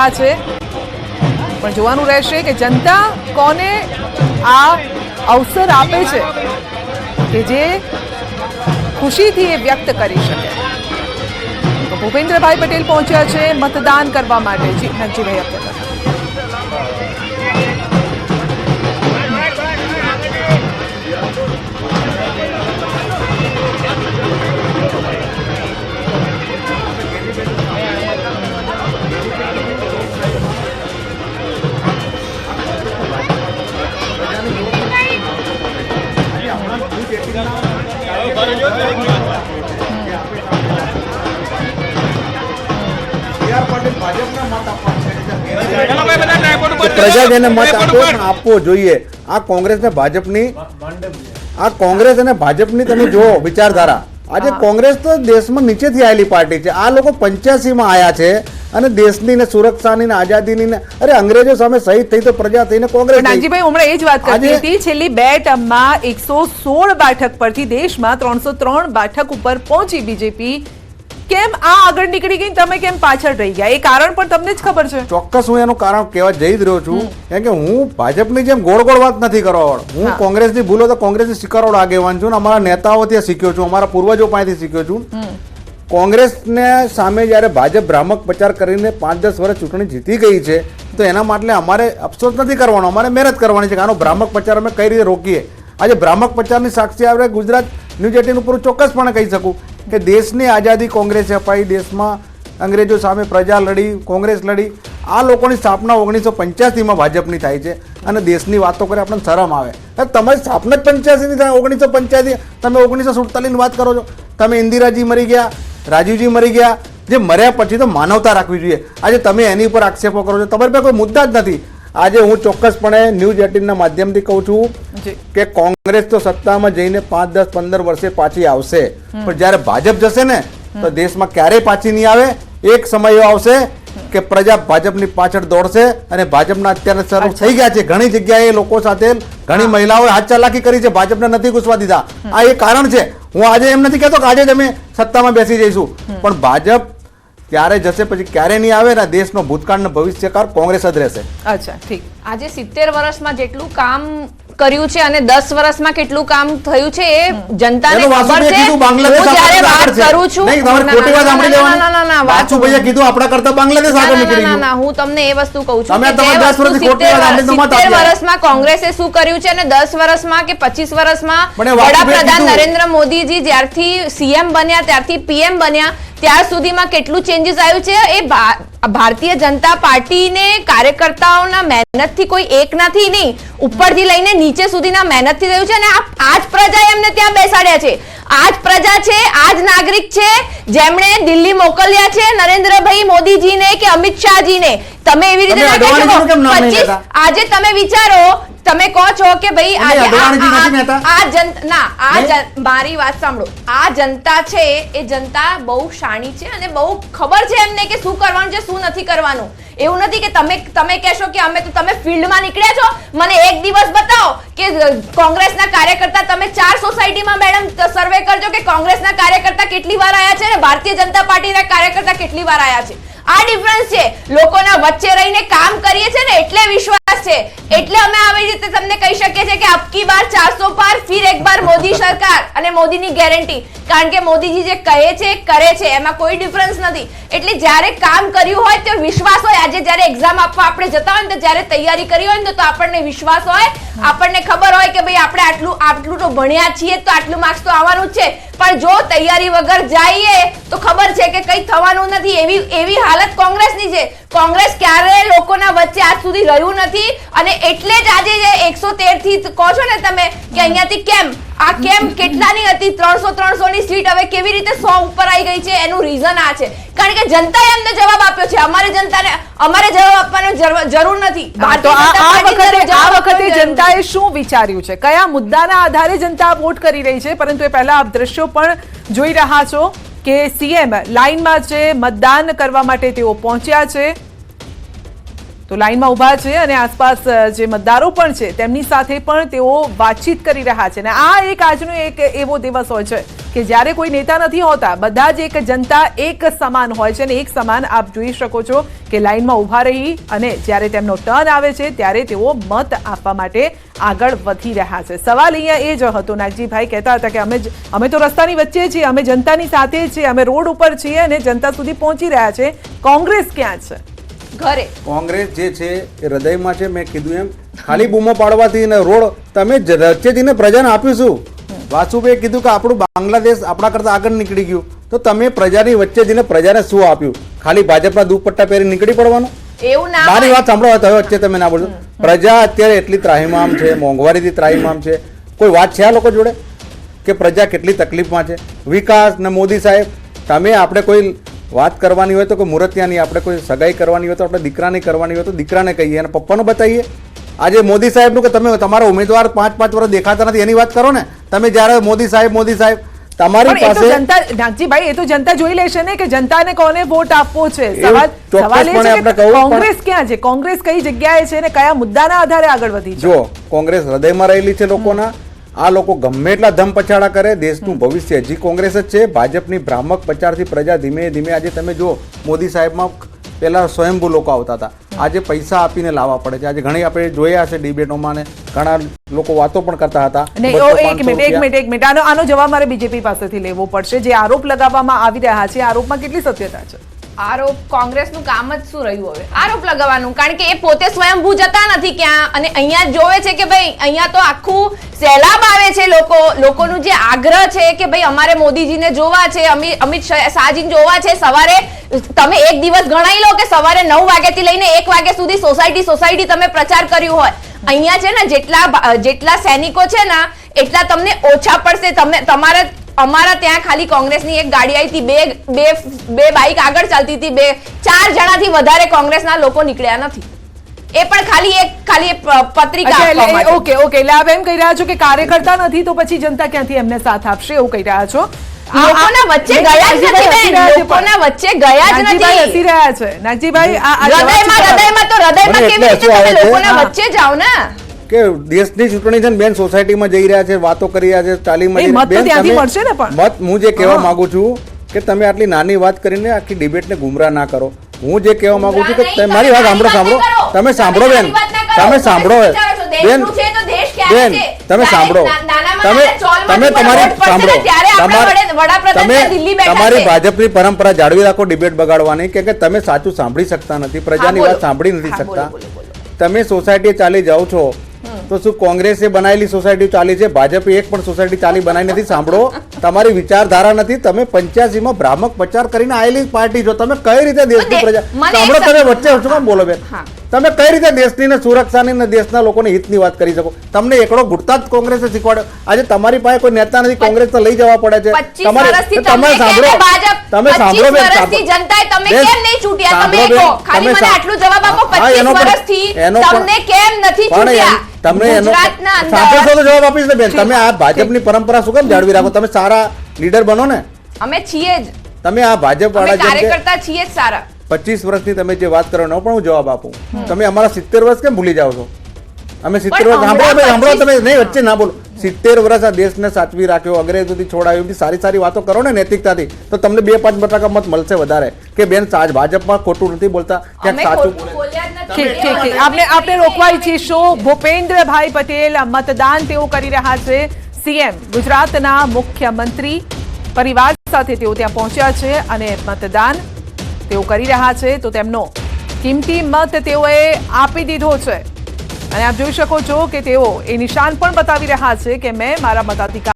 રહ્યા છે, પણ જોવાનું રહેશે કે જનતા કોને આ અવસર આપે છે કે જે ખુશીથી એ વ્યક્ત કરી શકે. તો ભૂપેન્દ્રભાઈ પટેલ પહોંચ્યા છે મતદાન કરવા માટે. જી નકજીભાઈ આપતા પ્રજા જેને મત આપવો જોઈએ. આ કોંગ્રેસ અને ભાજપની તમે જુઓ વિચારધારા. આજે કોંગ્રેસ તો દેશમાં નીચેથી આવેલી પાર્ટી છે. આ લોકો 85 માં આયા છે અને દેશની ને સુરક્ષાની ને આઝાદીની ને અરે અંગ્રેજો સામે શહીદ થઈ તો પ્રજા થઈને કોંગ્રેસ. નાગજીભાઈ હમણાં એ જ વાત કરતી હતી, છેલ્લી 2 ટર્મમાં 116 બેઠક પરથી દેશમાં 303 બેઠક ઉપર પહોંચી બીજેપી. કેમ આ આગળ નીકળી ગઈ, તમે કેમ પાછળ રહી ગયા? એ કારણ પણ તમને જ ખબર છે. ચોક્કસ હું એનું કારણ કહેવા જઈ જ રહ્યો છું, કેમ કે હું ભાજપની જેમ ગોળ ગોળ વાત નથી કરવા. હું કોંગ્રેસની ભૂલો તો કોંગ્રેસની સ્વીકારવાળો આગેવાન છું, અમારા નેતાઓથી શીખ્યો છું, અમારા પૂર્વજો પાસેથી શીખ્યો છું. કોંગ્રેસને સામે જ્યારે ભાજપ ભ્રામક પ્રચાર કરીને 5-10 વર્ષ ચૂંટણી જીતી ગઈ છે, તો એના માટે અમારે અફસોસ નથી કરવાનો, અમારે મહેનત કરવાની છે કે આનો ભ્રામક પ્રચાર અમે કઈ રીતે રોકીએ. આજે ભ્રામક પ્રચારની સાક્ષી આપણે ગુજરાત ન્યૂઝ 18 ઉપર ચોક્કસપણે કહી શકું કે દેશની આઝાદી કોંગ્રેસે અપાઈ, દેશમાં અંગ્રેજો સામે પ્રજા લડી, કોંગ્રેસ લડી. આ લોકોની સ્થાપના 1985માં ભાજપની થાય છે અને દેશની વાતો કરે આપણને શરમ આવે. તમારી સ્થાપના જ 85ની થાય, 1985. તમે 1947ની વાત કરો છો. તમે ઇન્દિરાજી મરી ગયા, રાજીવજી મરી ગયા. જે મર્યા પછી તો માનવતા રાખવી જોઈએ. આજે તમે એની ઉપર આક્ષેપો કરો છો, તમારી પાસે કોઈ મુદ્દા જ નથી. આજે હું ચોક્કસપણે ન્યૂઝ 18ના માધ્યમથી કહું છું કે કોંગ્રેસ તો સત્તામાં જઈને 5, 10, 15 વર્ષે પાછી આવશે, પણ જ્યારે ભાજપ જશે ને તો દેશમાં ક્યારેય પાછી નહીં આવે. એક સમય એવો આવશે કે પ્રજા ભાજપની પાછળ દોડશે અને ભાજપના અત્યારે શરૂ થઈ ગયા છે. ઘણી જગ્યાએ લોકો સાથે ઘણી મહિલાઓએ હાથ ચાલાકી કરી છે, ભાજપને નથી ઘૂસવા દીધા. આ એક કારણ છે. હું આજે એમ નથી કહેતો કે આજે જ અમે સત્તામાં બેસી જઈશું, પણ ભાજપ ત્યારે જશે પછી ક્યારે નહીં આવે ને દેશનો ભૂતકાળ ને ભવિષ્યકાળ કોંગ્રેસ જ રહેશે. અચ્છા ઠીક. આજે 70 વર્ષમાં જેટલું કામ કર્યું છે અને 10 વર્ષમાં કેટલું કામ થયું છે એ જનતાને ખબર છે. હું જ્યારે વાત કરું છું, વાસુભાઈએ કીધું આપણા કરતા બાંગ્લાદેશ આગળ નીકળી ગયું. ના, હું તમને એ વસ્તુ કહું છું કે 70 વર્ષમાં કોંગ્રેસે શું કર્યું છે અને 10 વર્ષમાં કે 25 વર્ષમાં વડાપ્રધાન નરેન્દ્ર મોદીજી જ્યારથી સીએમ બન્યા ત્યારથી પીએમ બન્યા ત્યાર સુધીમાં કેટલું ચેન્જીસ આવ્યું છે. એ ભારતીય જનતા પાર્ટીને કાર્યકર્તાઓના મહેનતથી કોઈ એક નથી નહીં, ઉપરથી લઈને નીચે સુધીના મહેનતથી થયું છે. અને આ જ પ્રજાએ એમને ત્યાં બેસાડ્યા છે. આ જ પ્રજા છે, આ જ નાગરિક છે જેમણે દિલ્હી મોકલ્યા છે નરેન્દ્રભાઈ મોદીજીને કે અમિત શાહજીને. તમે એવી રીતે આજે તમે વિચારો, તમે કહો છો કે ભાઈ મારી વાત સાંભળો, આ જનતા છે એ જનતા બહુ શાણી છે અને બહુ ખબર છે એમને કે શું કરવાનું છે શું નથી કરવાનું. એવું નથી કે તમે કહેશો કે અમે તો તમે ફિલ્ડમાં નીકળ્યા છો, મને એક દિવસ બતાવો કે કોંગ્રેસના કાર્યકર્તા, તમે 4 સોસાયટીમાં મેડમ સર્વે કરજો કે કોંગ્રેસના કાર્યકર્તા કેટલી વાર આયા છે અને ભારતીય જનતા પાર્ટીના કાર્યકર્તા કેટલી વાર આયા છે. આ ડિફરન્સ છે. લોકોના વચ્ચે રહીને કામ કરીએ છે ને એટલે વિશ્વાસ છે, એટલે અમે આવી રીતે તમને કહી શકીએ છીએ કે અબકી બાર 400 પાર, ફિર એક બાર મોદી સરકાર અને મોદીની ગેરંટી. કારણ કે મોદીજી જે કહે છે કરે છે, એમાં કોઈ ડિફરન્સ નથી. એટલે જ્યારે કામ કર્યું હોય તો વિશ્વાસ હોય. આજે જ્યારે એક્ઝામ આપવા આપણે જતા હોય ને તો જ્યારે તૈયારી કરી હોય ને તો આપણને વિશ્વાસ હોય, આપણને ખબર હોય કે ભાઈ આપણે આટલું તો ભણ્યા છીએ તો આટલું માર્ક્સ તો આવવાનું જ છે. પણ જો તૈયારી વગર જઈએ તો ખબર છે કે કંઈ થવાનું નથી. એવી હાલત કોંગ્રેસની છે. કોંગ્રેસ ક્યારે લોકોના વચ્ચે આજ સુધી રહ્યું નથી અને એટલે જ આજે 113 થી કહો છો ને તમે કે અહીંયાથી કેમ કેટલાની હતી 300 ની સીટ હવે કેવી રીતે 100 ઉપર આવી ગઈ છે, એનું રીઝન આ છે. કારણ કે જનતાએ એમને જવાબ આપ્યો છે. અમારે જવાબ આપવાનો જરૂર નથી. આ વખતે જનતાએ શું વિચાર્યું છે, કયા મુદ્દાના આધારે જનતા વોટ કરી રહી છે? પરંતુ એ પહેલા આપ દ્રશ્યો પણ જોઈ રહ્યા છો કે સીએમ લાઈનમાં છે, મતદાન કરવા માટે તેઓ પહોંચ્યા છે. તો લાઈનમાં ઊભા છે અને આસપાસ જે મતદારો પણ છે તેમની સાથે પણ તેઓ વાતચીત કરી રહ્યા છે. અને આ એક આજનો એક એવો દિવસ હોય છે કે જ્યારે કોઈ નેતા નથી હોતા, બધા જ એક જનતા એક સમાન હોય છે અને એક સમાન આપ જોઈ શકો છો કે લાઈનમાં ઊભા રહી અને જ્યારે તેમનો ટર્ન આવે છે ત્યારે તેઓ મત આપવા માટે આગળ વધી રહ્યા છે. સવાલ અહીંયા એ જ હતો, નાગજીભાઈ કહેતા હતા કે અમે તો રસ્તાની વચ્ચે છીએ, અમે જનતાની સાથે છીએ, અમે રોડ ઉપર છીએ અને જનતા સુધી પહોંચી રહ્યા છે. કોંગ્રેસ ક્યાં છે? ઘરે. કોંગ્રેસ જે છે એ હૃદયમાં છે. મેં કીધું એમ ખાલી બૂમો પાડવાથી ને રોડ તમે વચ્ચેથી પ્રજાને આપીશું. વાસુભાઈએ કીધું કે આપણું બાંગ્લાદેશ આપણા કરતા આગળ નીકળી ગયું, તો તમે પ્રજાની વચ્ચે જઈને પ્રજાને શું આપ્યું? ખાલી ભાજપના દુપટ્ટા પહેરી નીકળી પડવાનું? એવું ના મારી વાત સાંભળો, હવે વચ્ચે તમે ના બોલજો. પ્રજા અત્યારે એટલી ત્રાહિમામ છે, મોંઘવારીથી ત્રાહિમામ છે. કોઈ વાત છે આ લોકો જોડે કે પ્રજા કેટલી તકલીફમાં છે? વિકાસ ને મોદી સાહેબ, તમે આપણે કોઈ વાત કરવાની હોય તો કોઈ મુહૂર્તિયાની, આપણે કોઈ સગાઈ કરવાની હોય તો આપણે દીકરાની કરવાની હોય તો દીકરાને કહીએ અને પપ્પાનું બતાવીએ. આજે મોદી સાહેબનું કે તમે તમારા ઉમેદવાર 5-5 વર્ષ દેખાતા નથી એની વાત કરો ને. તમે જ્યારે મોદી સાહેબ તમારી પાસે જનતા, નાગજીભાઈ, એ તો જનતા જોઈ લેશે ને કે જનતાને કોને વોટ આપવો છે. સવાલ એ છે કે કોંગ્રેસ ક્યાં છે, કોંગ્રેસ કઈ જગ્યાએ છે ને કયા મુદ્દાના આધારે આગળ વધી છે? જો કોંગ્રેસ હૃદયમાં રહેલી છે લોકોના. આ લોકો ગમે એટલા ધમ પછાડા કરે, દેશનું ભવિષ્ય હજી કોંગ્રેસ જ છે. ભાજપની ભ્રામક પ્રચારથી પ્રજા ધીમે ધીમે, આજે તમે જો મોદી સાહેબમાં પહેલા સ્વયંભૂ લોકો આવતા હતા, આજે પૈસા આપીને લાવવા પડે છે. આજે ઘણી આપણે જોયા છે ડિબેટોમાં ને ઘણા લોકો વાતો પણ કરતા હતા. એક મિનિટ આનો જવાબ મારે બીજેપી પાસેથી લેવો પડશે. જે આરોપ લગાવવામાં આવી રહ્યા છે, આરોપમાં કેટલી સત્યતા છે? આરોપ કોંગ્રેસનું કામ જ શું રહ્યું હવે? આરોપ લગાવવાનું. કારણ કે એ પોતે સ્વયંભૂ જતા નથી ક્યાં, અને અહીંયા જોવે છે કે ભાઈ અહીંયા તો આખું સહેલાબ આવે છે. લોકોનું જે આગ્રહ છે કે ભાઈ અમારે મોદીજીને જોવા છે, અમિત શાહજીને જોવા છે. સવારે તમે એક દિવસ ગણાઈ લો કે સવારે 9 વાગ્યાથી લઈને 1 વાગ્યા સુધી સોસાયટી તમે પ્રચાર કર્યું હોય. અહીંયા છે ને જેટલા સૈનિકો છે ને એટલા તમને ઓછા પડશે. અમારા ત્યાં ખાલી કોંગ્રેસની એક ગાડી આવી હતી, બે બાઇક આગળ ચાલતી હતી, 4 જણાથી વધારે કોંગ્રેસના લોકો નીકળ્યા નથી. એ પણ ખાલી પત્રિકા આપવા માટે. ઓકે એટલે આપ એમ કહી રહ્યા છો કે કાર્યકર્તા નથી તો પછી જનતા ક્યાંથી એમને સાથ આપશે, એવું કહી રહ્યા છો? લોકોના વચ્ચે ગયા જ નથી બેન, લોકોના વચ્ચે ગયા જ નથી. હસી રહ્યા છે નાગજીભાઈ. હૃદયમાં કેવી રીતે તમે લોકોના વચ્ચે જાઓ ને? કે દેશની ચૂંટણી છે ને બેન, સોસાયટીમાં જઈ રહ્યા છે, વાતો કરી રહ્યા છે, તાલીમમાં મત. હું જે કહેવા માંગુ છું કે તમે આટલી નાની વાત કરીને આખી ડિબેટને ગુમરાહ ના કરો. હું જે કહેવા માંગુ છું કે મારી વાત સાંભળો, તમે સાંભળો બેન, તમે સાંભળો બેન, તમે સાંભળો, તમે તમારી સાંભળો, તમારી ભાજપની પરંપરા જાળવી રાખો ડિબેટ બગાડવાની, કે તમે સાચું સાંભળી શકતા નથી, પ્રજાની વાત સાંભળી નથી શકતા. તમે સોસાયટી ચાલી જાઓ છો તો શું કોંગ્રેસે બનાવેલી સોસાયટી ચાલી છે? ભાજપે એક પણ સોસાયટી ચાલી બનાવી નથી. સાંભળો, તમારી વિચારધારા નથી. તમે 85માં ભ્રામક પ્રચાર કરીને આવેલી પાર્ટી છો. તમે કઈ રીતે દેશની પ્રજા સાંભળો, તમે વચ્ચે શું બોલો બેન? તમે કઈ રીતે દેશની ને સુરક્ષાની ને દેશના લોકોને હિતની વાત કરી શકો? તમને એકડો ઘૂંટતા જ કોંગ્રેસે શીખવાડ્યો. આજે તમારી પાસે કોઈ નેતા નથી, કોંગ્રેસ લઈ જવા પડે છે. તમે સાંભળો બેન, જનતાએ તમે કેમ નહીં ચૂંટ્યા? તમે કહો, ખાલી મને આટલું જવાબ આપો. 25 વર્ષથી તમને કેમ નથી ચૂંટ્યા? તમને એનો સાંભળશો તો જવાબ આપીશ ને બેન. તમે આ ભાજપની પરંપરા શું કેમ જાળવી રાખો? તમે સારા લીડર બનો ને. અમે છીએ જ. તમે આ ભાજપ વાળા કાર્યકર્તા છીએ જ સારા. 25 વર્ષની તમે જે વાત કરો એનો પણ હું જવાબ આપું. તમે અમારા 70 વર્ષ કેમ ભૂલી જાઓ છો? અમે 70 વર્ષ સાંભળો તમે નહીં, વચ્ચે ના બોલો. 70 વર્ષ આ દેશને સાચવી રાખ્યો, અંગ્રેજોથી છોડાયો, એવી સારી વાતો કરો ને નૈતિકતાથી, તો તમને 2-5% મત મળશે વધારે. કે બેન ભાજપમાં ખોટું નથી બોલતા, ક્યાંક સાચું. આપણે રોકવા ઈચ્છીશું. ભૂપેન્દ્રભાઈ પટેલ મતદાન તેઓ કરી રહ્યા છે. સીએમ ગુજરાતના મુખ્યમંત્રી પરિવાર સાથે તેઓ ત્યાં પહોંચ્યા છે અને મતદાન તેઓ કરી રહ્યા છે. તો તેમનો કિંમતી મત તેઓએ આપી દીધો છે અને આપ જોઈ શકો છો કે તેઓ એ નિશાન પણ બતાવી રહ્યા છે કે મેં મારા મતાધિકાર